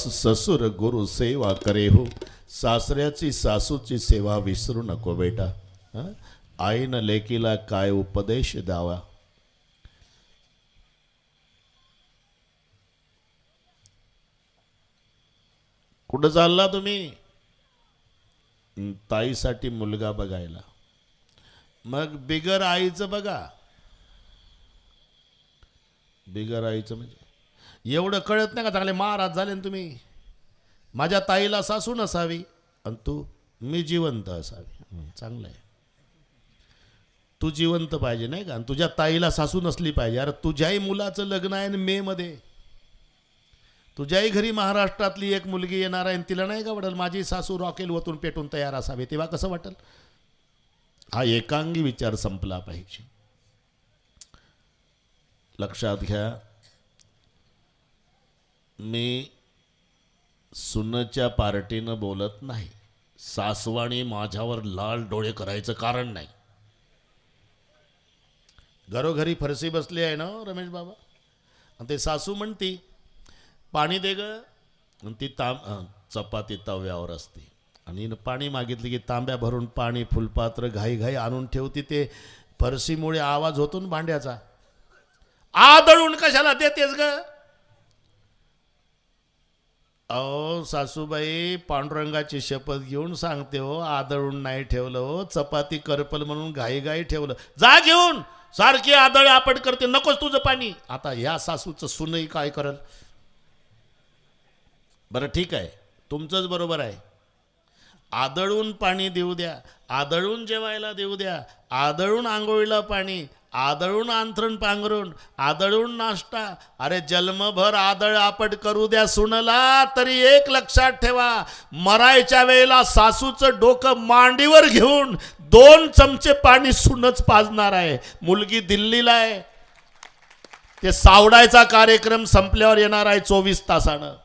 ससुर गुरु सेवा करे हो. सासऱ्याची सासूची सेवा विसरू नको बेटा. आईनं लेकीला काय उपदेश द्यावा. कुठं चालला तुम्ही? ताईसाठी मुलगा बघायला. मग बिगर आईचं बघा. बिगर आईचं म्हणजे एवढं कळत नाही का? चांगले महाराज झाले ना तुम्ही. माझ्या ताईला सासू नसावी आणि तू मी जिवंत असावी. चांगलं आहे. तू जिवंत पाहिजे नाही का? आणि तुझ्या ताईला सासू नसली पाहिजे. अरे तुझ्याही मुलाचं लग्न आहे मे मध्ये. तुझ्याही घरी महाराष्ट्रातली एक मुलगी येणार आहे, तिला नाही का वाटेल माझी सासू रॉकेल वतून पेटून तयार असावे? तेव्हा कसं वाटेल? हा एकांगी विचार संपला पाहिजे. लक्षात घ्या, मी सुनच्या पार्टीनं बोलत नाही. सासवाणी माझ्यावर लाल डोळे करायचं कारण नाही. घरोघरी फरशी बसली आहे ना रमेश बाबा. आणि ते सासू म्हणती पाणी दे ग, आणि ती चपाती तव्यावर असते आणि पाणी मागितले की तांब्या भरून पाणी फुलपात्र घाई घाई आणून ठेवती. ते फरशीमुळे आवाज होतो ना भांड्याचा. आदळून कशाला देतेस ग? अहो सासूबाई, पांडुरंगाची शपथ घेऊन सांगते हो, आदळून नाही ठेवलं हो. चपाती करपल म्हणून घाई घाई ठेवलं. जा घेऊन. सारखी आदळ आपट करते. नकोच तुझं पाणी. आता या सासूचं सुनही काय करल? बरं ठीक आहे, तुमचंच बरोबर आहे. आदळून पाणी देऊ द्या, आदळून जेवायला देऊ द्या, आदळून आंघोळीला पाणी, आदळून अंथरण पांघरून, आदळून नाश्ता. अरे जन्मभर आदळ आपट करू द्या सुनला. तरी एक लक्षात ठेवा, मरायच्या वेळेला सासूचं डोकं मांडीवर घेऊन 2 चमचे पाणी सुनच पाजणार आहे. मुलगी दिल्लीला आहे. ते सावडायचा कार्यक्रम संपल्यावर येणार आहे 24 तासानं.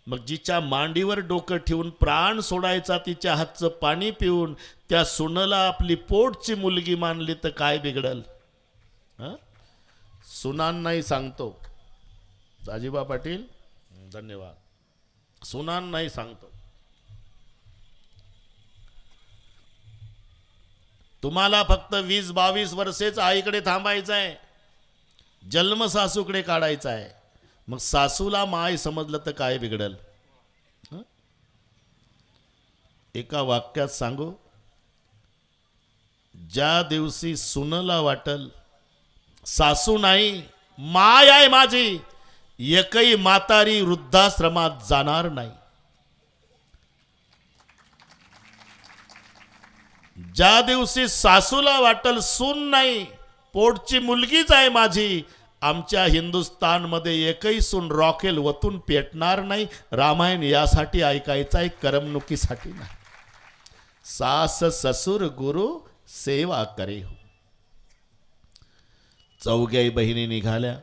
मग जिच्या मांडीवर डोकं ठेवून प्राण सोडायचा तिच्या हातचं पाणी पिऊन त्या सुनला आपली पोटची मुलगी मानली तर काय बिघडल? सुनांनाही सांगतो, दाजीबा पाटील धन्यवाद. सुनांनाही सांगतो, तुम्हाला फक्त 20-22 वर्षेच आईकडे थांबायचं आहे. जन्म सासूकडे काढायचा आहे. मग सासूला माय समजलं तर काय बिघडल? एका वाक्यात सांगू, ज्या दिवशी सुनला वाटल सासू नाही माय आहे माझी, एकही म्हातारी वृद्धाश्रमात जाणार नाही. ज्या दिवशी सासूला वाटल सून नाही पोटची मुलगीच आहे माझी, आमच्या हिंदुस्थानमध्ये एकही सून रॉकेल वतून पेटणार नाही. रामायण यासाठी ऐकायचं आहे, करमणुकीसाठी नाही. सास ससुर गुरु सेवा करे हो. चौघ्याही बहिणी निघाल्या.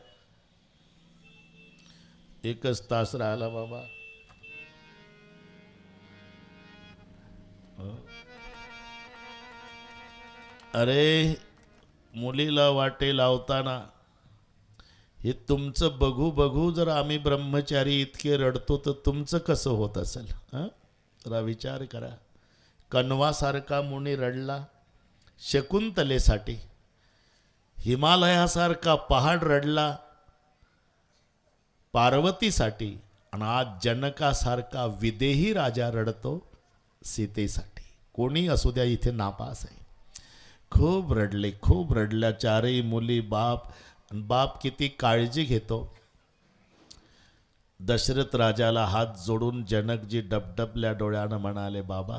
1 तास राहिला बाबा. अरे मुलीला वाटे लावताना हे तुमचं बघू बघू जर आम्ही ब्रह्मचारी इतके रडतो तर तुमचं कसं होत असेल? जरा विचार करा. कण्वासारखा मुनी रडला शकुंतलेसाठी, हिमालयासारखा पहाड रडला पार्वतीसाठी, आणि आज जनकासारखा विदेही राजा रडतो सीतेसाठी. कोणी असू द्या, इथे नापास आहे. खूप रडले, खूप रडल्या चारही मुली. बाप किती काळजी घेतो. दशरथ राजाला हात जोडून जनकजी डबडबल्या डोळ्यानं म्हणाले, बाबा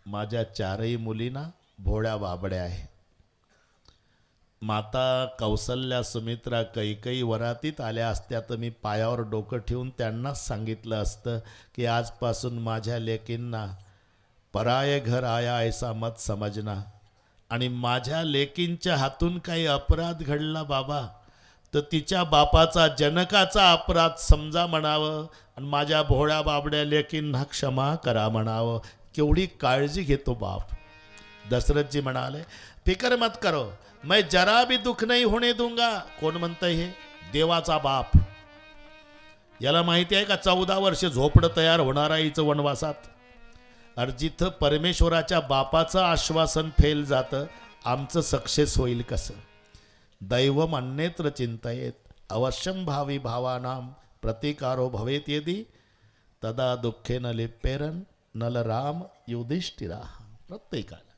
माझ्या चारही मुलींना भोळ्या बाबड्या आहे. माता कौसल्या, सुमित्रा, कैकेयी वरातीत आल्या असत्या तर मी पायावर डोकं ठेवून त्यांनाच सांगितलं असतं की आजपासून माझ्या लेकींना पराये घर आया ऐसा मत समजना. आणि माझ्या लेकींच्या हातून काही अपराध घडला बाबा तर तिच्या बापाचा, जनकाचा अपराध समजा म्हणावं आणि माझ्या भोळ्या बाबड्या लेकींना क्षमा करा म्हणावं. केवढी काळजी घेतो बाप. दशरथ जी म्हणाले, फिकर मत करो, मैं जरा भी दुख नहीं होने दूंगा. कोण म्हणतंय हे? देवाचा बाप. याला माहिती आहे का 14 वर्ष झोपडं तयार होणार आहे हिचं वनवासात. अरे जिथं परमेश्वराच्या बापाचं आश्वासन फेल जातं, आमचं सक्सेस होईल कसं. दैवम अन्यत्र चिंतयेत अवश्यम भावी भावानां प्रतिकारो भवेत यदि तदा दुःखे न लिप्पेरन नल राम युधिष्ठिरा. प्रत्येकाला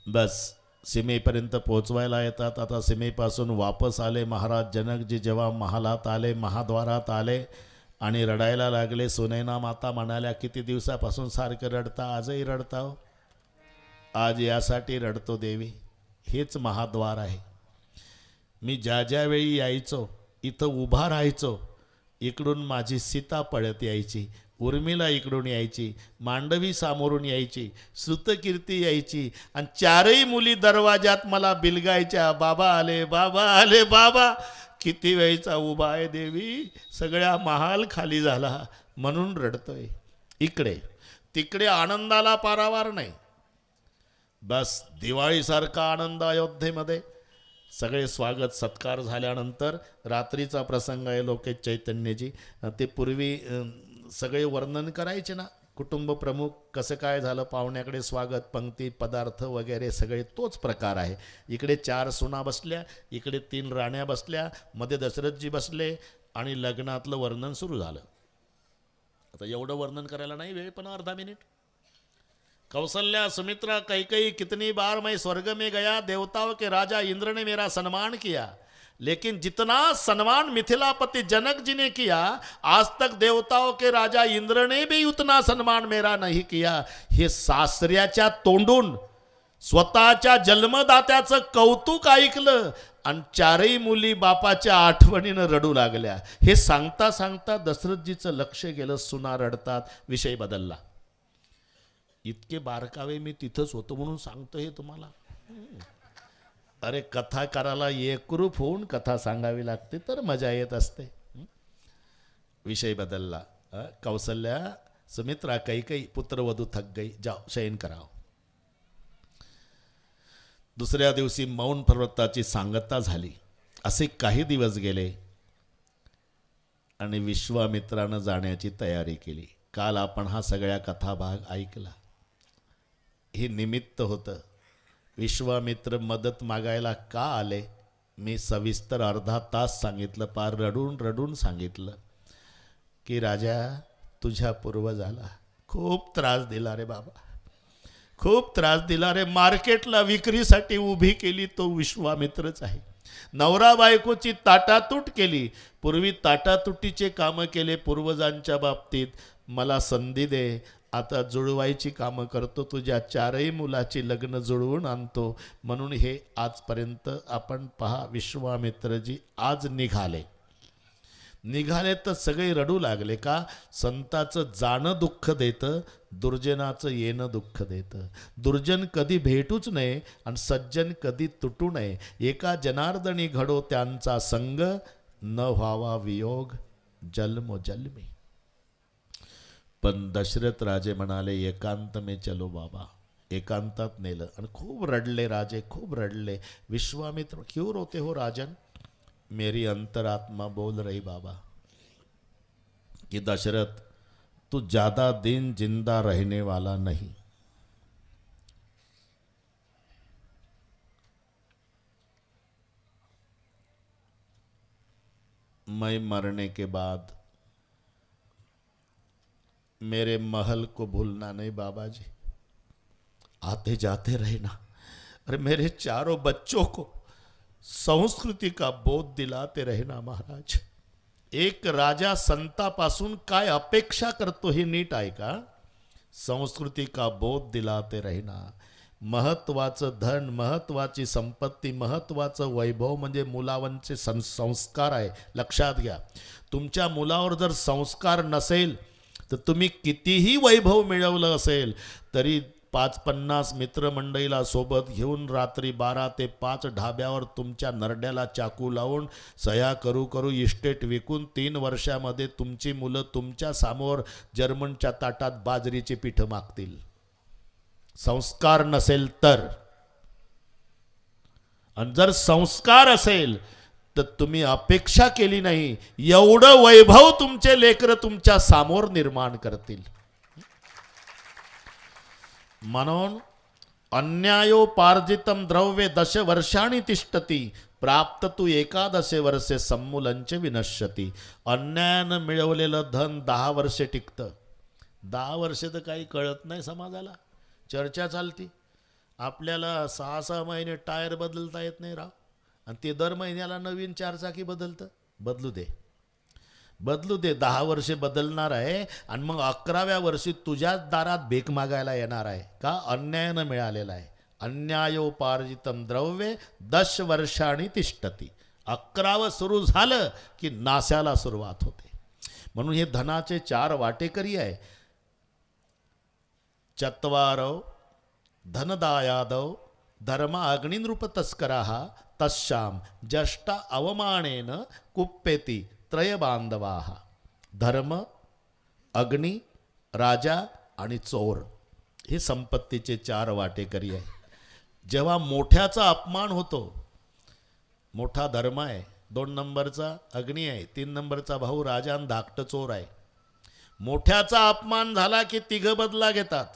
बस सीमेपर्यंत पोहोचवायला येतात. आता सीमेपासून वापस आले महाराज जनकजी. जेव्हा महालात आले, महाद्वारात आले आणि रडायला लागले. सुनैना माता म्हणाल्या, किती दिवसापासून सारखं रडता, आजही रडता हो. आज यासाठी रडतो देवी, हेच महाद्वार आहे. मी ज्या ज्या वेळी यायचो, इथं उभा राहायचो, इकडून माझी सीता पळत यायची, उर्मिला इकडून यायची, मांडवी सामोरून यायची, श्रुतकीर्ती यायची आणि चारही मुली दरवाजात मला बिलगायच्या, बाबा आले, बाबा आले, बाबा. किती वेळचा उभा आहे देवी, सगळ्या महाल खाली झाला म्हणून रडतोय. इकडे तिकडे आनंदाला पारावार नाही. बस दिवाळीसारखा आनंद अयोध्येमध्ये. सगळे स्वागत सत्कार झाल्यानंतर रात्रीचा प्रसंग आहे. लोकेश चैतन्यजी ते पूर्वी सगळे वर्णन करायचे ना, कुटुंब प्रमुख कसं काय झालं, पाहुण्याकडे स्वागत, पंक्ती, पदार्थ वगैरे सगळे तोच प्रकार आहे. इकडे 4 सुना बसल्या, इकडे 3 राण्या बसल्या, मध्ये दशरथजी बसले आणि लग्नातलं वर्णन सुरू झालं. आता एवढं वर्णन करायला नाही वेळ, पण अर्धा मिनिट. कौशल्या सुमित्रा कैकई कितनी बार मैं स्वर्ग में गया, देवताओं के राजा इंद्र ने मेरा सम्मान किया, लेकिन जितना सम्मान मिथिलापति जनक जी ने किया, आज तक देवताओं के राजा इंद्र ने भी उतना सम्मान मेरा नहीं किया. हे सासऱ्याच्या तोंडून स्वतःच्या जन्मदात्याचं कौतुक ऐकलं आणि 4ही मुली बापाच्या आठवणीनं रडू लागल्या. हे सांगता सांगता दशरथजीचं लक्ष गेलं, सुना रडतात, विषय बदलला. इतके बारकावे मी तिथंच होतो म्हणून सांगतो हे तुम्हाला. अरे कथाकाराला एकरूप होऊन कथा सांगावी लागते तर मजा येत असते. विषय बदलला. कौशल्या सुमित्रा कैकई पुत्रवधू थक गई, जाओ शयन कराओ. दुसऱ्या दिवशी मौन पर्वताची सांगता झाली. असे काही दिवस गेले आणि विश्वामित्रानं जाण्याची तयारी केली. काल आपण हा सगळ्या कथाभाग ऐकला. हे निमित्त होतं. विश्वामित्र मदत मागायला का आले, मी सविस्तर अर्धा तास सांगितलं, पार रडून रडून सांगितलं की राजा तुझ्या पूर्वजाला खूप त्रास दिला रे बाबा, खूप त्रास दिला रे. मार्केटला विक्रीसाठी उभी केली तो विश्वामित्रच आहे. नवरा बायकोची ताटातूट केली. पूर्वी ताटातुटीचे कामं केले पूर्वजांच्या बाबतीत. मला संधी दे, आता जुळवायची कामं करतो, तुझ्या 4ही मुलाची लग्न जुळवून आणतो. म्हणून हे आजपर्यंत आपण पहा, विश्वामित्रजी आज निघाले तर सगळे रडू लागले. का? संताचं जाणं दुःख देतं, दुर्जनाचं येणं दुःख देतं. दुर्जन कधी भेटूच नये आणि सज्जन कधी तुटू नये. एका जनार्दनी घडो त्यांचा संग, न व्हावा वियोग जन्मोजन्मी. पण दशरथ राजे म्हणाले एकांत में चलो बाबा. एकांतात नेलं आणि खूप रडले राजे, खूप रडले. विश्वामित्र, क्यों रोते हो राजन? मेरी अंतरात्मा बोल रही बाबा कि दशरथ तू ज्यादा दिन जिंदा रहने वाला नहीं. मैं मरने के बाद मेरे महल को भूलना नहीं बाबा जी, आते जाते रहना. अरे मेरे 4 बच्चों को संस्कृती का बोध दिलाते रहना महाराज. एक राजा संतापासून काय अपेक्षा करतो हे नीट ऐका. संस्कृती का बोध दिलाते रहना. महत्वाचं धन, महत्वाची संपत्ती, महत्वाचं वैभव म्हणजे मुलांचे संस्कार आहे. लक्षात घ्या, तुमच्या मुलावर जर संस्कार नसेल तर तुम्ही कितीही वैभव मिळवलं असेल तरी 5-50 मित्रमंडळीला सोबत घेऊन रात्री 12 ते 5 ढाब्यावर तुमच्या नरड्याला चाकू लावून सह्या करू करू इस्टेट विकून 3 वर्षामध्ये तुमची मुलं तुमच्या समोर जर्मनच्या ताटात बाजरीची पीठं मागतील. संस्कार नसेल तर. आणि जर संस्कार असेल तर तुम्ही अपेक्षा केली नाही एवढं वैभव तुमचे लेकर तुमच्या समोर निर्माण करतील. म्हणून अन्यायोपार्जितम द्रव्ये 10 वर्षांनी तिष्ठती प्राप्त तू 11 वर्षे सम्मूलंच विनश्यती. अन्यायानं मिळवलेलं धन 10 वर्षे टिकतं. 10 वर्षे तर काही कळत नाही समाजाला, चर्चा चालती. आपल्याला 6-6 महिने टायर बदलता येत नाही राव, आणि ते दर महिन्याला नवीन 4 चाकी बदलतं. बदलू दे, बदलू दे. 10 वर्षे बदलणार आहे आणि मग 11व्या वर्षी तुझ्याच दारात भीक मागायला येणार आहे का? अन्यायानं मिळालेला आहे. अन्यायोपार्जितम द्रव्ये 10 वर्षांनी तिष्ठती. 11वं सुरू झालं की नाशाला सुरुवात होते. म्हणून हे धनाचे 4 वाटेकरी आहे. चत्वारो धनदायादौ धर्म अग्निनृप तस्कराः तस्याम जष्टा अवमानेन कुप्पेती त्रय बांधवाः. धर्म, अग्नी, राजा आणि चोर हे संपत्तीचे 4 वाटेकरी आहे. जेव्हा मोठ्याचा अपमान होतो, मोठा धर्म आहे, 2 नंबरचा अग्नी आहे, 3 नंबरचा भाऊ राजा आणि धाकटं चोर आहे. मोठ्याचा अपमान झाला की 3 बदला घेतात.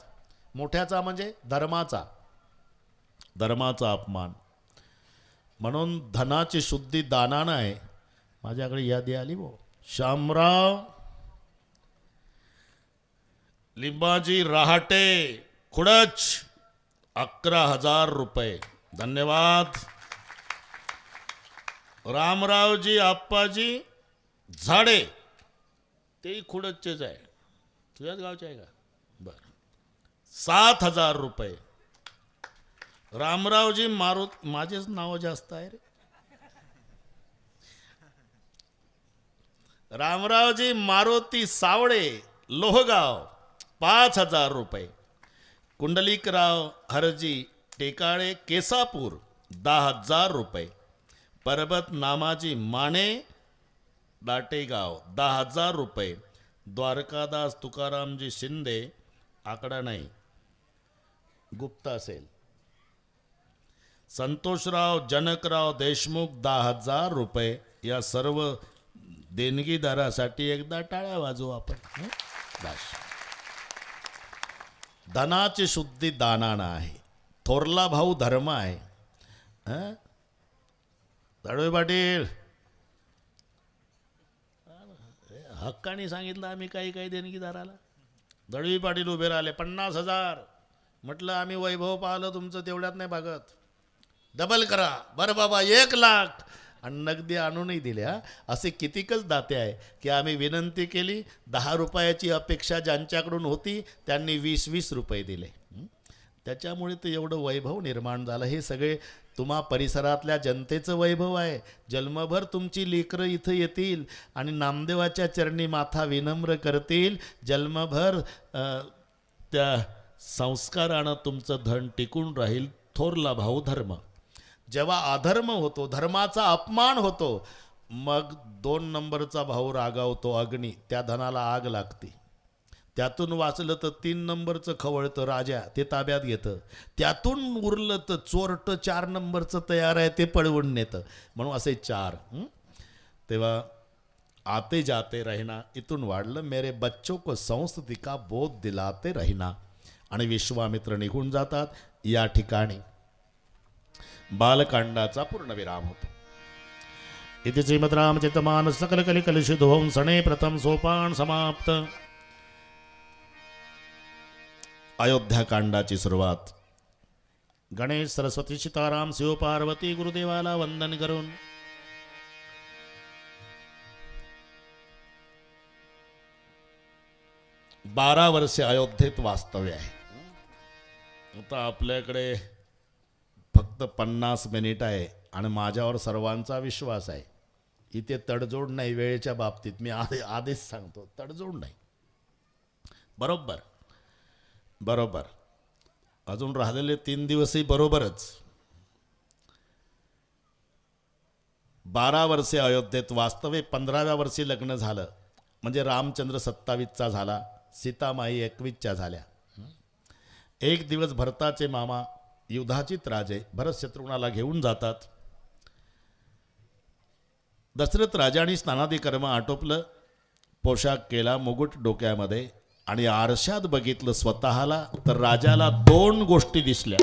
मोठ्याचा म्हणजे धर्माचा अपमान. म्हणून धनाची शुद्धी दानानं आहे. माझ्याकडे यादी आली भाऊ. शामराव लिंबाजी रहाटे खुडच 11,000 रुपये. धन्यवाद. रामरावजी आप्पाजी झाडे, तेही खुडचचेच आहे. तुझ्याच गावचे आहे का? बरं. 7,000 रुपये. रामरावजी माझेच नाव जास्त आहे रे. रामरावजी मारुती सावळे लोहगाव 5,000 रुपये. कुंडलिकराव हरजी टेकाळे केसापूर 10,000 रुपये. परबत नामाजी माने दाटेगाव 10,000 रुपये. द्वारकादास तुकारामजी शिंदे, आकडा नाही, गुप्त असेल. संतोषराव जनकराव देशमुख 10,000 रुपये. या सर्व देणगीदारासाठी एकदा टाळ्या वाजवू आपण. बस. धनाची शुद्धी दानानं आहे. थोरला भाऊ धर्म आहे. दळवे पाटील हक्काने सांगितलं आम्ही काही देणगीदाराला. दळवी पाटील उभे राहिले 50,000. म्हटलं आम्ही वैभव पाहिलं तुमचं, तेवढ्यात नाही भागत, डबल करा. बरं बाबा 1 लाख. आणि नगदी आणूनही दिल्या. असे कितीकच दाते आहे की आम्ही विनंती केली, 10 रुपयाची अपेक्षा ज्यांच्याकडून होती त्यांनी 20-20 रुपये दिले. त्याच्यामुळे तर एवढं वैभव निर्माण झालं. हे सगळे तुम्हा परिसरातल्या जनतेचं वैभव आहे. जन्मभर तुमची लेकरं इथं येतील आणि नामदेवाच्या चरणी माथा विनम्र करतील. जन्मभर त्या संस्कारानं तुमचं धन टिकून राहील. थोरला भाऊ धर्म. जेव्हा अधर्म होतो, धर्माचा अपमान होतो, मग 2 नंबरचा भाऊ रागावतो अग्नी, त्या धनाला आग लागते. त्यातून वाचलं तर 3 नंबरचं खवळतं राजा, ते ताब्यात घेतं. त्यातून उरलं तर चोरटं 4 नंबरचं तयार आहे, ते पळवून नेतं. म्हणून असे 4. तेव्हा आते जाते रहना इथून वाढलं, मेरे बच्चों को संस्कृती का बोध दिलाते रहना. आणि विश्वामित्र निघून जातात. या ठिकाणी बालकांडाचा पूर्णविराम होतो. इति श्रीमद् रामचरितमानस सकल कली कलुषित होऊन सणे प्रथम सोपान समाप्त. अयोध्याकांडाची सुरुवात. गणेश सरस्वती सीताराम शिव पार्वती गुरुदेवाला वंदन करून बारा वर्षे अयोध्येत वास्तव्य आहे. आता आपल्याकडे फक्त 50 मिनिट आहे आणि माझ्यावर सर्वांचा विश्वास आहे. इथे तडजोड नाही वेळेच्या बाबतीत. मी आधीच सांगतो, तडजोड नाही. बरोबर बरोबर. अजून राहिलेले 3 दिवसही बरोबरच. 12 वर्षे अयोध्येत वास्तव्य. 15व्या वर्षी लग्न झालं. म्हणजे रामचंद्र 27चा झाला, सीतामाई 21च्या झाल्या. एक दिवस भरताचे मामा युधाजित राजे भरत शत्रुघ्नाला घेऊन जातात. दशरथ राजाने स्नानादी कर्म आटोपलं, पोशाख केला, मुकुट डोक्यामध्ये, आणि आरशात बघितलं स्वतःला तर राजाला दोन गोष्टी दिसल्या.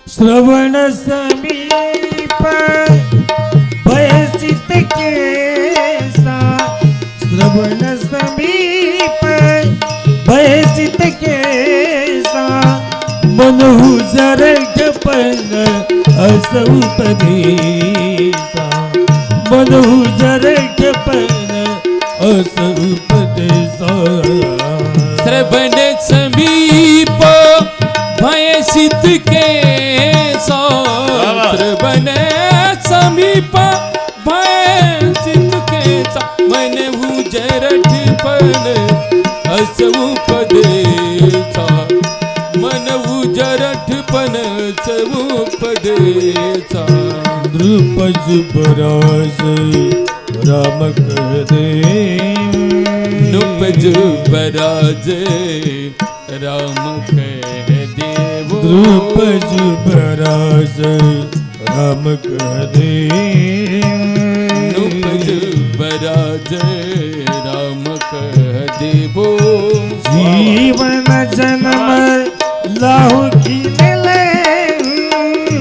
श्रवण समीप भयसित केसा, श्रवण समीप भयसित केसा, मनहु जरठपण अस उपदेसा, मनहु जरठपण अस उपदेसा. श्रवण समीप भयसित केसा, श्रवण समीप भयसित केसा, मनहु जरठपण अस उपदेसा, मनहु जरठपण अस उपदेसा. नृपज बराज राम कहते, नृपज बराज राम कह देवो, नृपज बराज राम कहते, नृपज बराज राम कह देवो. जीवन जन्म लाहु की ले,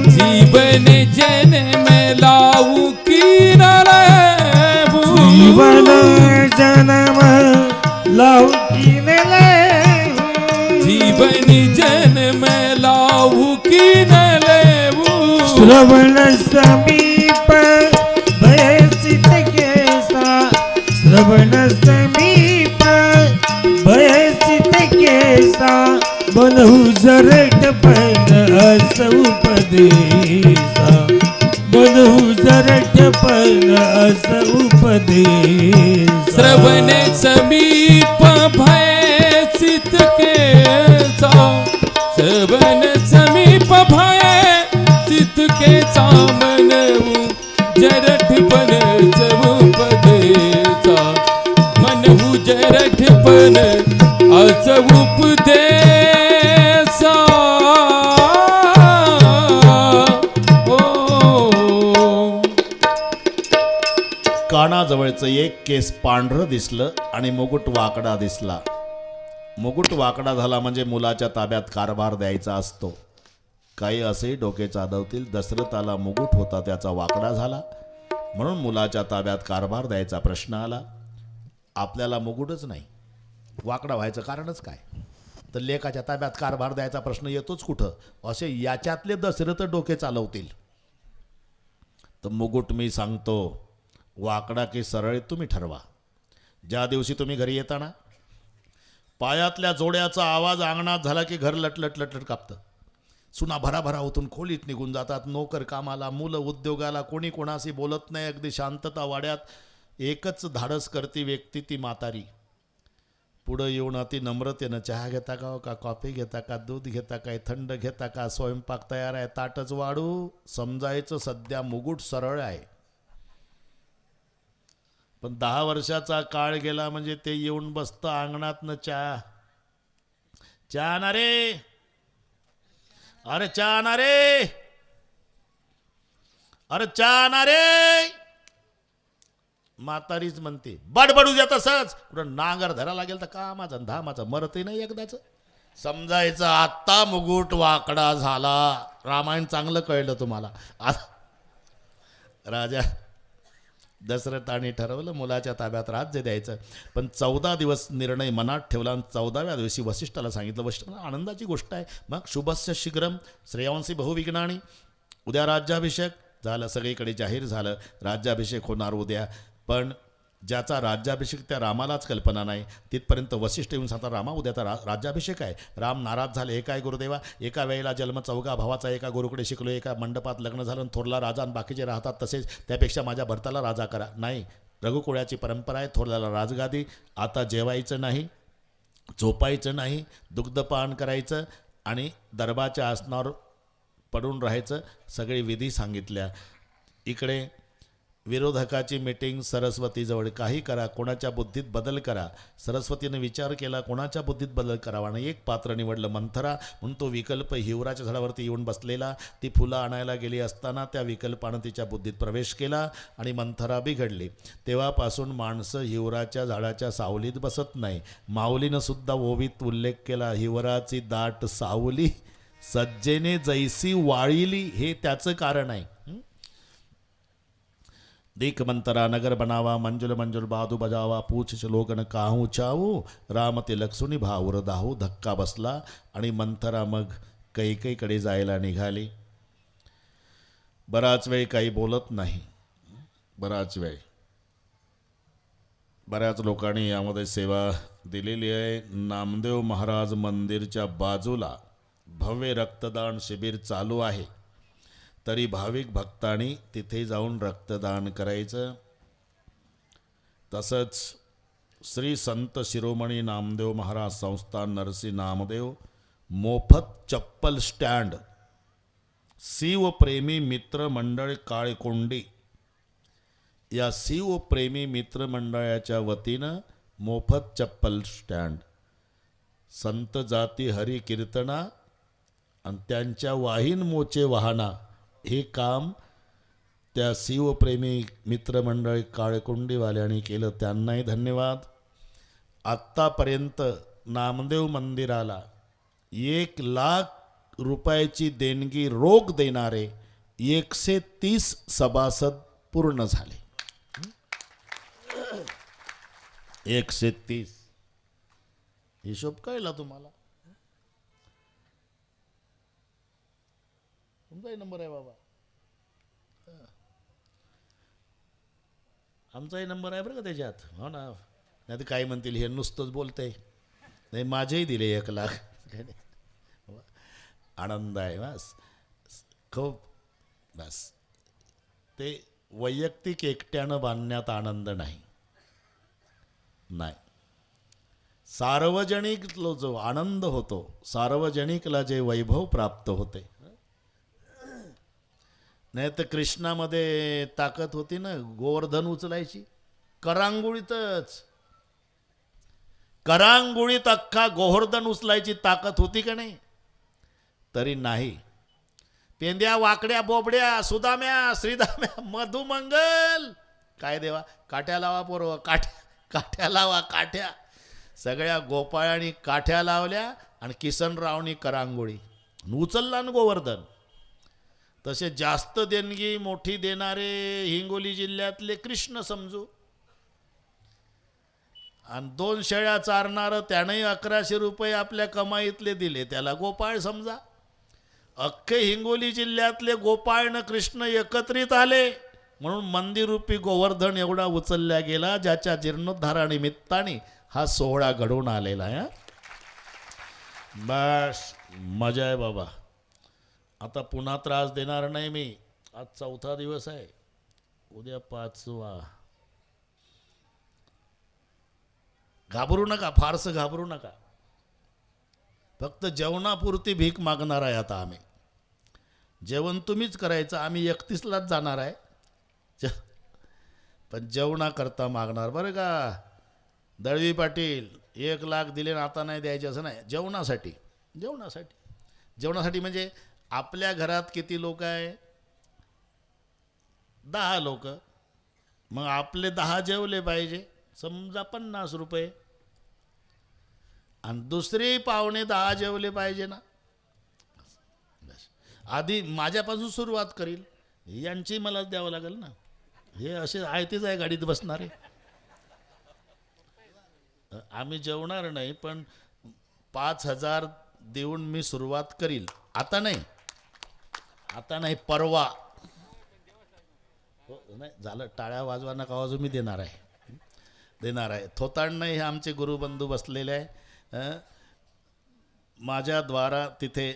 जीवन जन्म लाऊ की नलेबू, जीवन जन्म लाहु की ले, जीवन जन्म लाऊ की नलेबू. श्रवण समीप भयसित केसा, श्रवण समीप भयसित केसा, मनहु जरठपण अस उपदेसा, मनहु जरठपण अस उपदेसा. श्रवण समीप भयसित केसा, श्रवण समीप भयसित केसा, मनहु जरठपण अस उपदेसा, मनहु जरठपण अस उपदेसा. कानाजवळचं एक केस पांढरं दिसलं आणि मुकुट वाकडा दिसला. मुकुट वाकडा झाला म्हणजे मुलाच्या ताब्यात कारभार द्यायचा असतो. काही असेही डोके चालवतील, दशरथाला मुकुट होता त्याचा वाकडा झाला म्हणून मुलाच्या ताब्यात कारभार द्यायचा प्रश्न आला. आपल्याला मुकुटच नाही, वाकडा व्हायचं कारणच काय? तर लेकाच्या ताब्यात कारभार द्यायचा प्रश्न येतोच कुठं? असे याच्यातले दशरथ डोके चालवतील. तर मुकुट मी सांगतो, वाकडा की सरळ तुम्ही ठरवा. ज्या दिवशी तुम्ही घरी येताना पायातल्या जोड्याचा आवाज अंगणात झाला की घर लटलट लटलट कापतं. सुना भराभरा होतून खोलीत निघून जातात. नोकर कामाला, मुलं उद्योगाला, कोणी कोणाशी बोलत नाही. अगदी शांतता वाड्यात एकच धाडस करती व्यक्ती, ती म्हातारी. पुढं येऊन अति नम्रतेनं चहा घेता का कॉफी घेता का दूध घेता काय थंड घेता का स्वयंपाक तयार आहे ताटच वाढू. समजायचं सध्या मुकुट सरळ आहे. पण 10 वर्षाचा काळ गेला म्हणजे ते येऊन बसतं अंगणातनं चहा. चहा ना रे, अरे चहा ना रे, अरे चहा ना रे. म्हातारीच म्हणते बडबडू द्या तसंच. कुठं नांगर धरा लागेल तर कामाचा धामाचा मरतही नाही एकदाच. समजायचं आत्ता मुकुट वाकडा झाला. रामायण चांगलं कळलं तुम्हाला. राजा दशरथाने ठरवलं मुलाच्या ताब्यात राज्य द्यायचं. पण 14 दिवस निर्णय मनात ठेवला आणि 14व्या दिवशी वसिष्ठाला सांगितलं. वसिष्ठाला आनंदाची गोष्ट आहे. मग शुभस्य शीघ्रम श्रेयांसी बहुविघ्नानी. उद्या राज्याभिषेक झालं, सगळीकडे जाहीर झालं राज्याभिषेक होणार उद्या. पण ज्याचा राज्याभिषेक त्या रामालाच कल्पना नाही. तिथपर्यंत वसिष्ठ येऊन सांगता रामा उद्याचा राज्याभिषेक आहे. राम नाराज झाले. हे काय गुरुदेवा, एका वेळेला जन्म 4 भावाचा, एका गुरुकडे शिकलो, एका मंडपात लग्न झालं, थोरला राजा आणि बाकीचे राहतात तसेच. त्यापेक्षा माझ्या भरताला राजा करा. नाही, रघुकुळाची परंपरा आहे. थोरल्याला राजगादी. आता जेवायचं नाही, झोपायचं नाही, दुग्धपान करायचं आणि दरबारच्या आसनावर पडून राहायचं. सगळे विधी सांगितल्या. इकडे विरोधकाची मीटिंग सरस्वतीजवळ. काही करा, कोणाच्या बुद्धीत बदल करा. सरस्वतीने विचार केला कोणाच्या बुद्धीत बदल करावा, आणि एक पात्र निवडलं, मंथरा. म्हणून तो विकल्प हिवराच्या झाडावरती येऊन बसलेला. ती फुलं आणायला गेली असताना त्या विकल्पानं तिच्या बुद्धीत प्रवेश केला आणि मंथरा बिघडली. तेव्हापासून माणसं हिवराच्या झाडाच्या सावलीत बसत नाही. माऊलीनं सुद्धा ओवीत उल्लेख केला, हिवराची दाट सावली सज्जेने जैसी वाळिली. हे त्याचं कारण आहे. दीक मंतरा नगर बनावा, मंजुल मंजुल बादू बजावा, पूछ श्लोकन काहू चावू, राम तिलक सुनी भाऊर दाहू. धक्का बसला आणि मंथरा मग कैकेयीकडे जायला निघाली. बराच वेळ काही बोलत नाही. बराच वेळ. बऱ्याच लोकांनी यामध्ये सेवा दिलेली आहे. नामदेव महाराज मंदिरच्या बाजूला भव्य रक्तदान शिबिर चालू आहे. तरी भाविक भक्तांनी तिथे जाऊन रक्तदान करायचं. तसंच श्री संत शिरोमणी नामदेव महाराज संस्थान नरसी नामदेव मोफत चप्पल स्टँड, शिवप्रेमी मित्र मंडळ काळकोंडी, या शिवप्रेमी मित्र मंडळाच्या वतीनं मोफत चप्पल स्टँड, संत जाती हरी कीर्तना आणि त्यांच्या वाहीन मोचे वाहना, हे काम त्या शिवप्रेमी मित्रमंडळ काळकोंडीवाल्यांनी केलं. त्यांनाही धन्यवाद. आत्तापर्यंत नामदेव मंदिराला 1,00,000 रुपयाची देणगी रोख देणारे 130 सभासद पूर्ण झाले. 130. हिशोब कळला तुम्हाला? तुमचाही नंबर आहे बाबा. आमचाही नंबर आहे बरं का त्याच्यात. हो ना. नाही तर काय म्हणतील हे नुसतंच बोलतंय. नाही, माझेही दिले 1,00,000. आनंद आहे बस, खूप बस. ते वैयक्तिक एकट्यानं बांधण्यात आनंद नाही. सार्वजनिक जो आनंद होतो, सार्वजनिकला जे वैभव प्राप्त होते. नाही तर कृष्णामध्ये ताकद होती ना, गोवर्धन उचलायची करांगुळीत अख्खा गोवर्धन उचलायची ताकद होती का नाही? तरी नाही. पेंद्या वाकड्या बोबड्या सुदाम्या श्रीदाम्या मधुमंगल, काय देवा, काठ्या लावा पोरव, काठ्या लावा, काठ्या. सगळ्या गोपाळांनी काठ्या लावल्या आणि किसनरावनी करांगोळी. उचलला ना गोवर्धन. तसे जास्त देणगी मोठी देणारे हिंगोली जिल्ह्यातले कृष्ण समजू. आणि 2 शेळ्या चारणारं त्यानंही 1100 रुपये आपल्या कमाईतले दिले, त्याला गोपाळ समजा. अख्खे हिंगोली जिल्ह्यातले गोपाळ न कृष्ण एकत्रित आले म्हणून मंदिरूपी गोवर्धन एवढा उचलल्या गेला, ज्याच्या जीर्णोद्धारानिमित्ताने हा सोहळा घडून आलेला आहे. बस मजा आहे बाबा. आता पुन्हा त्रास देणार नाही मी. आज 4था दिवस आहे, उद्या 5वा. घाबरू नका, फारसं घाबरू नका. फक्त जेवणापुरती भीक मागणार आहे आता आम्ही. जेवण तुम्हीच करायचं, आम्ही 31लाच जाणार आहे. पण जेवणाकरता मागणार बरं का. दळवी पाटील 1,00,000 दिले ना आता नाही द्यायचे असं नाही. जेवणासाठी म्हणजे आपल्या घरात किती लोक आहे? 10 लोक. मग आपले 10 जेवले पाहिजे. समजा 50 रुपये. आणि दुसरे पाहुणे 10 जेवले पाहिजे ना. आधी माझ्यापासून सुरुवात करील, यांची मला द्यावं लागेल ना. हे असे आयतेच आहे गाडीत बसणारे. आम्ही जेवणार नाही, पण 5,000 देऊन मी सुरुवात करील. आता नाही, परवा. हो नाही झालं, टाळ्या वाजवा नका वाजू, मी देणार आहे. थोतांड हे आमचे गुरुबंधू बसलेले आहे. माझ्याद्वारा तिथे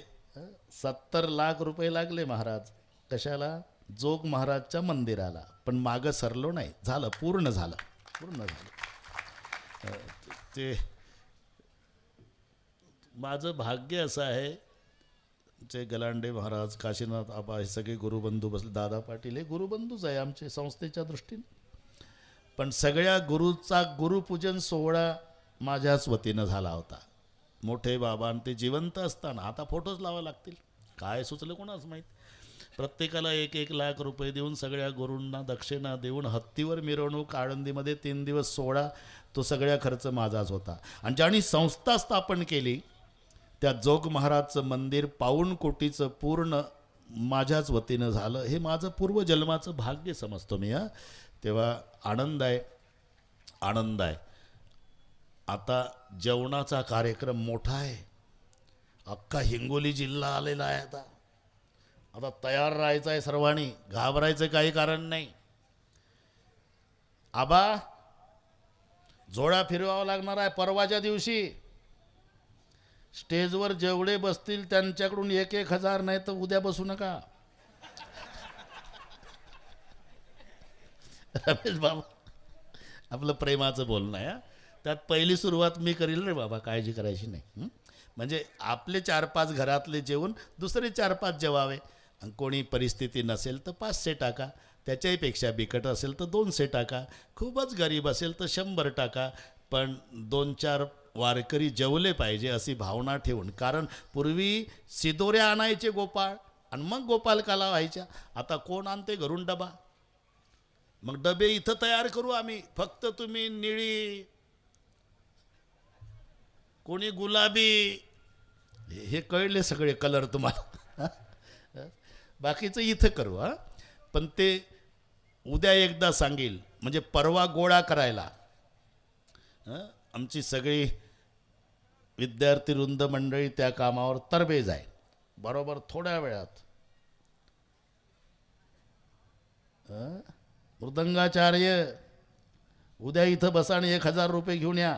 70 लाख रुपये लागले महाराज. कशाला? जोग महाराजच्या मंदिराला. पण मागं सरलो नाही. झालं, पूर्ण झालं. ते माझं भाग्य असं आहे, चे गलांडे महाराज, काशीनाथ आबा, हे सगळे गुरुबंधू बसले, दादा पाटील हे गुरुबंधूच आहे आमचे संस्थेच्या दृष्टीने. पण सगळ्या गुरुचा गुरुपूजन सोहळा माझ्याच वतीनं झाला होता. मोठे बाबा आणि ते जिवंत असताना, आता फोटोच लावा लागतील, काय सुचलं कोणाच माहीत. प्रत्येकाला 1-1 लाख रुपये देऊन सगळ्या गुरूंना दक्षिणा देऊन हत्तीवर मिरवणूक, आळंदीमध्ये 3 दिवस सोहळा, तो सगळ्या खर्च माझाच होता. आणि ज्यांनी संस्था स्थापन केली त्या जोग महाराजचं मंदिर 5 कोटीचं पूर्ण माझ्याच वतीनं झालं. हे माझं पूर्वजन्माचं भाग्य समजतो मी. तेव्हा आनंद आहे, आनंद आहे. आता जेवणाचा कार्यक्रम मोठा आहे, अख्खा हिंगोली जिल्हा आलेला आहे. आता तयार राहायचं आहे सर्वांनी, घाबरायचं काही कारण नाही. आबा जोडा फिरवावा लागणार आहे परवाच्या दिवशी. स्टेजवर जेवढे बसतील त्यांच्याकडून 1-1 हजार, नाही तर उद्या बसू नका. रमेश बाबा, आपलं प्रेमाचं बोलणं आहे. त्यात पहिली सुरुवात मी करील रे बाबा, काळजी करायची नाही. म्हणजे आपले 4-5 घरातले जेवून दुसरे 4-5 जेवावे. आणि कोणी परिस्थिती नसेल तर 500 टाका, त्याच्याहीपेक्षा बिकट असेल तर 200 टाका, खूपच गरीब असेल तर 100 टाका. पण 2-4 वारकरी जेवले पाहिजे अशी भावना ठेवून. कारण पूर्वी सिदोऱ्या आणायचे गोपाळ आणि मग गोपालकाला व्हायच्या. आता कोण आणते घरून डबा? मग डबे इथं तयार करू आम्ही, फक्त तुम्ही निळी, कोणी गुलाबी, हे कळले सगळे कलर तुम्हाला. बाकीचं इथं करू. पण ते उद्या एकदा सांगेल, म्हणजे परवा गोळा करायला आमची सगळी विद्यार्थी वृंद मंडळी त्या कामावर तरबेज आहे. बरोबर थोड्या वेळात मृदंगाचार्य उद्या इथं बसा आणि 1000 रुपये घेऊन या.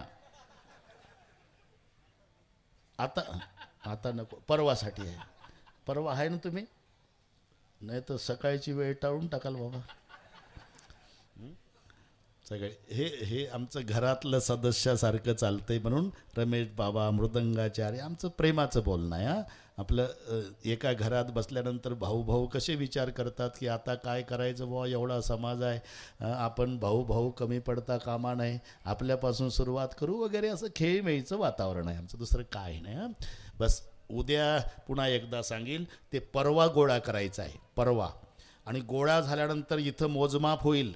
आता नको, परवासाठी आहे. परवा आहे ना तुम्ही? नाही तर सकाळची वेळ टाळून टाकाल बाबा. सगळे हे आमचं घरातलं सदस्यासारखं चालतंय. म्हणून रमेश बाबा, मृदंगाचार्य, आमचं प्रेमाचं बोलणं आहे. आपलं एका घरात बसल्यानंतर भाऊ कसे विचार करतात की आता काय करायचं बुवा, एवढा समाज आहे, आपण भाऊ कमी पडता कामा नाही, आपल्यापासून सुरुवात करू वगैरे, असं खेळीमेळीचं वातावरण आहे आमचं, दुसरं काय नाही. बस उद्या पुन्हा एकदा सांगेल, ते परवा गोळा करायचा आहे, परवा. आणि गोळा झाल्यानंतर इथं मोजमाप होईल,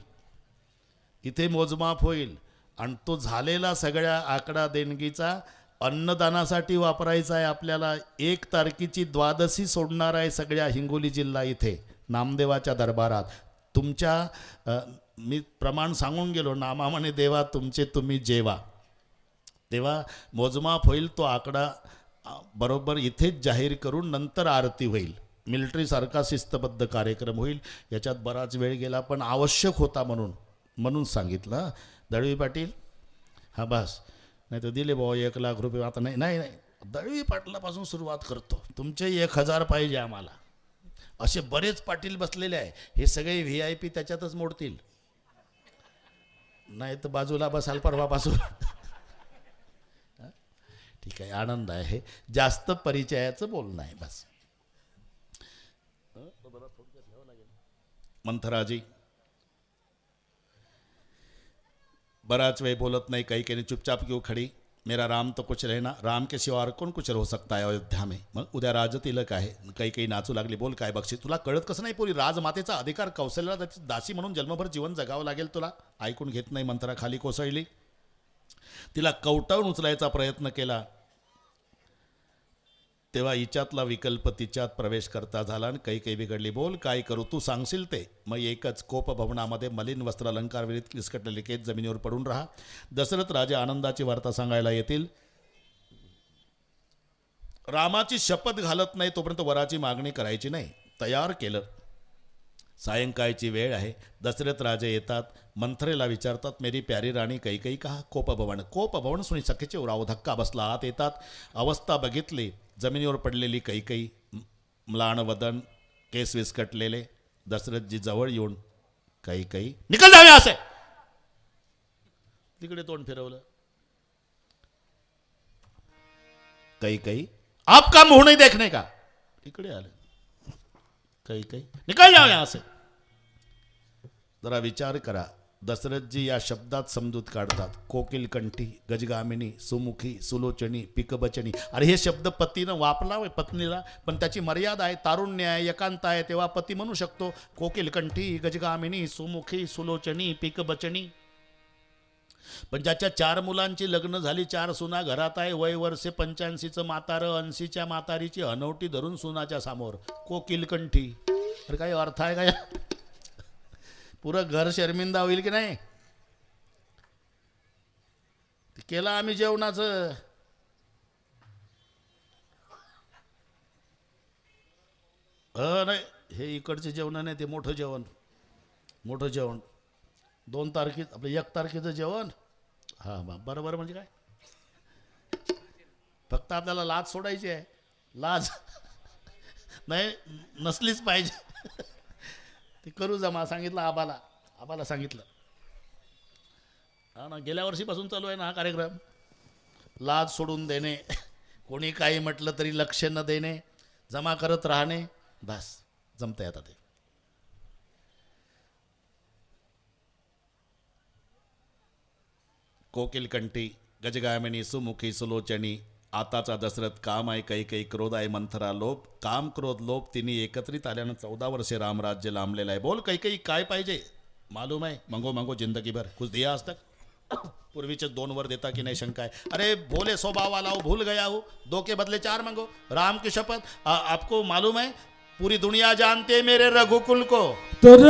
इथे मोजमाप होईल. आणि तो झालेला सगळ्या आकडा देणगीचा अन्नदानासाठी वापरायचा आहे आपल्याला. 1 तारखेची द्वादशी सोडणार आहे सगळ्या हिंगोली जिल्हा इथे नामदेवाच्या दरबारात. तुमच्या मी प्रमाण सांगून गेलो, नामामणे देवा तुमचे तुम्ही जेवा. तेव्हा मोजमाप होईल, तो आकडा बरोबर इथेच जाहीर करून नंतर आरती होईल. मिलिटरीसारखा शिस्तबद्ध कार्यक्रम होईल. याच्यात बराच वेळ गेला पण आवश्यक होता म्हणून सांगितलं. दळवी पाटील, हा बस, नाही तर दिले भाऊ 1 लाख रुपये. आता नाही दळवी पाटलापासून सुरुवात करतो, तुमचे 1000 पाहिजे आम्हाला. असे बरेच पाटील बसलेले आहे, हे सगळे VIP त्याच्यातच मोडतील. नाही तर बाजूला बसाल परवापासून. ठीक आहे, आनंद आहे. जास्त परिचयाचं बोलणं आहे बस. मंथराजी बराच वेळ बोलत नाही, काही चुपचाप क्यों खड़ी, मेरा राम तो कुछ रहना, राम के सिवा और कौन कुछ हो सकता है अयोध्या में. मग उद्या राजतिलक आहे, काही नाचू लागली, बोल काय बक्षीस. तुला कळत कसं नाही पोरी, राजमातेचा अधिकार, कौशल्याला दासी म्हणून जन्मभर जीवन जगावं लागेल तुला. ऐकून घेत नाही. मंथरा खाली कोसळली. तिला कवटाळून उचलायचा प्रयत्न केला तेव्हा हिच्यातला विकल्प तिच्यात प्रवेश करता झाला आणि काही बिघडली. बोल काय करू, तू सांगशील ते. मग एकच, कोप भवनामध्ये मलिन वस्त्र अलंकार विरित विस्कटलेले केस जमिनीवर पडून राहा. दशरथ राजा आनंदाची वार्ता सांगायला येतील. रामाची शपथ घालत नाही तोपर्यंत वराची मागणी करायची नाही. तयार केलं. सायंकाळची वेळ आहे. दशरथ राजे येतात. मंथरेला विचारतात, मेरी प्यारी राणी कैकई कहा. कोपभवन सुनी सखीचे उराव धक्का बसला. आत येतात. अवस्था बघितली. जमिनीवर पडलेली कैकई, म्लान वदन, केस विस्कटलेले. दशरथजी जवळ येऊन, कैकई निकल जावे असे. तिकडे तोंड फिरवलं. कैकई आपका मुंह नहीं देखने का. इकडे आले काही काही निकाल जाओ यहाँ से. जरा विचार करा. दशरथजी या शब्दात समजूत काढतात. कोकिल कंठी, गजगामिनी, सुमुखी, सुलोचनी, पिकबचनी. अरे हे शब्द पतीनं वापरावे पत्नीला, पण त्याची मर्यादा आहे. तारुण्य आहे, एकांत आहे, तेव्हा पती म्हणू शकतो. कोकिल कंठी, गजगामिनी, सुमुखी, सुलोचनी, पिकबचनी. पण ज्याच्या 4 मुलांची लग्न झाली, 4 सुना घरात आहे, वय वर्षे 85चं म्हातारं, 80च्या म्हातारीची हनवटी धरून सुनाच्या समोर कोकिल कंठी. अरे काही अर्थ आहे काय? पुरं घर शर्मिंदा होईल की नाही? केलं आम्ही जेवणाचं. नाही हे इकडचे जेवण नाही, ते मोठं जेवण. मोठं जेवण 2 तारखेत आपलं 1 तारखेचं जेवण. हां बरोबर. म्हणजे काय? फक्त आपल्याला लाज सोडायची आहे. लाज नाही नसलीच पाहिजे. ते करू जमा. सांगितलं आबाला सांगितलं. हा ना, गेल्या वर्षीपासून चालू आहे ना हा कार्यक्रम. लाज सोडून देणे, कोणी काही म्हटलं तरी लक्ष न देणे, जमा करत राहणे. बस जमतंय आता ते. कोकिल कंठी, गजगामिनी, सुमुखी, सुलोचनी. आताचा दशरथ काम आहे कैकेयी, क्रोध आहे मंथरा, लोभ. काम क्रोध लोभ तिन्ही एकत्रित आल्यानं 14 वर्षे रामराज्य लांबलेलं आहे. बोल कैकेयी काय पाहिजे? मालूम है मंगो जिंदगी भर. कुछ दिया आज तक? पूर्वीचे 2 वर देता की नहीं शंका है. अरे भोले स्वभाव वाला हो, भूल गया हो. 2 के बदले 4 मांगो. राम की शपथ. आपको मालूम है पूरी दुनिया जानते मेरे रघुकुल को. तो